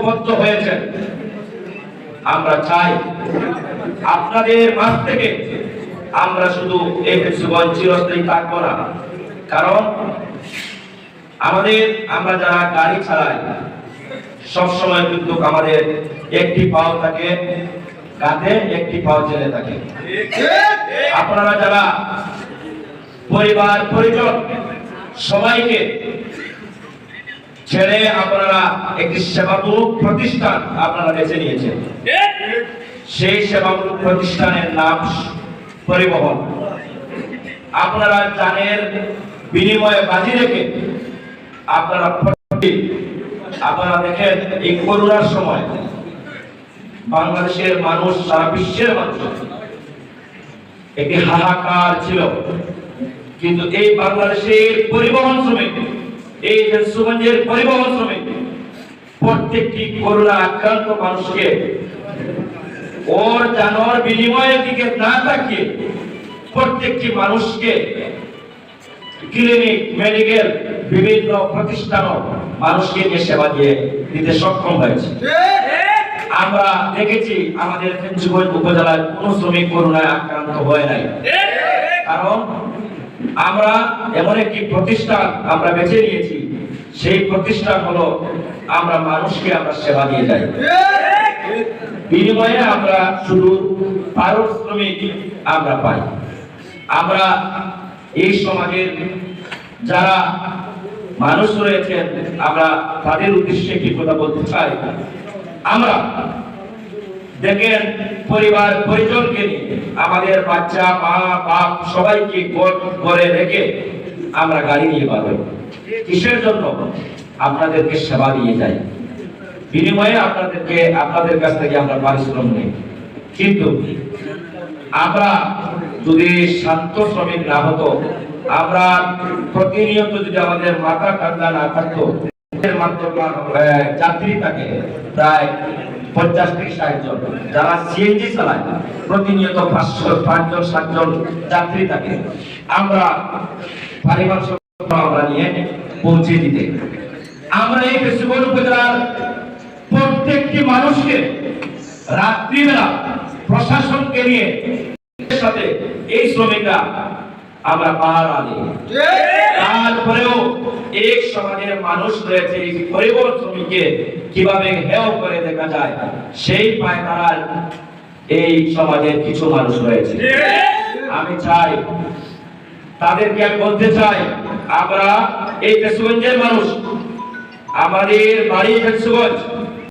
ঐক্যবদ্ধ হয়েছেন। আমরা চাই আপনাদের মাঝ থেকে আমরা শুধু এই ফেঞ্চুগঞ্জ চিরস্থায়ী থাকবো না, কারণ আমরা যারা গাড়ি চালাই সবসময় কিন্তু আমাদের একটি পাও থাকে কাঁধে, একটি পাও জেলে থাকে। আপনারা যারা পরিবার পরিজন সবাইকে ছেড়ে আপনারা একটি সেবামূলক প্রতিষ্ঠান আপনারা বেছে নিয়েছেন। সেই সেবামূলক প্রতিষ্ঠানের নাম পরিবহন। আপনারা জানের বিনিময়ে বাজি রেখে আপনারা দেখেন এই করোনার সময় বাংলাদেশের মানুষ, সারা বিশ্বের মানুষ একটি হাহাকার ছিল, কিন্তু এই বাংলাদেশের পরিবহন শ্রমিক, এই ফেঞ্চুগঞ্জের পরিবহন শ্রমিক প্রত্যেকটি করোনা আক্রান্ত মানুষকে ওর জানোয়ার বিনিময়ের দিকে না তাকিয়ে প্রত্যেকটি মানুষকে ক্লিনিক, মেডিকেল বিভিন্ন প্রতিষ্ঠান মানুষকে নিয়ে সেবা দিয়ে দিতে সক্ষম হয়েছে। আমরা দেখেছি আমাদের ফেঞ্চুগঞ্জ উপজেলার কোন শ্রমিক করোনায় আক্রান্ত হয় নাই, কারণ আমরা এমন একটি প্রতিষ্ঠান আমরা বেছে নিয়েছি। সেই প্রতিষ্ঠান হলো আমরা মানুষকে আমরা সেবা দিয়ে যাই, বিনিময়ে আমরা শুধু পারিশ্রমিক আমরা পাই। আমরা এই সমাজের যারা মানুষ রয়েছেন আমরা তাদের উদ্দেশ্যে একটি কথা বলতে চাই। আমরা দেখেন পরিবার পরিজনকে নিয়ে আমাদের বাচ্চা, মা, বাপ সবাইকে ঘরে রেখে আমরা গাড়ি নিয়ে পাবো। কিসের জন্য? আপনাদেরকে সেবা দিয়ে যাই, বিনিময়ে আপনাদের কাছ থেকে আমরা পারিশ্রমিক নেই। কিন্তু আমরা যদি শান্ত শ্রমিক না হতো, আমরা প্রতিনিয়ত যদি আমাদের মাথা ঠান্ডা না থাকতো, যাত্রী থাকে প্রায় 50 থেকে 60 জন, যারা সিএনজি চালায় প্রতিনিয়ত 5 জন 7 জন যাত্রী থাকে, আমরা পরিবার আমরা নিয়ে পৌঁছে দিতে আমরা এই ফেঞ্চুগঞ্জ উপজেলার প্রত্যেকটি মানুষকে রাত্রিবেলা প্রশাসনকে নিয়ে সাথে এই শ্রমিকরা আমরা পাহারা দিই। তারপরেও এক সমাজের মানুষ রয়েছে, এই পরিবহন শ্রমিককে কিভাবে হেয় করে দেখা যায় সেই পায়তারার এই সমাজের কিছু মানুষ রয়েছে। আমি চাই তাদেরকে আমি বলতে চাই, আমরা এই ফেঞ্চুগঞ্জের মানুষ, আমাদের বাড়ি ফেঞ্চুগঞ্জ,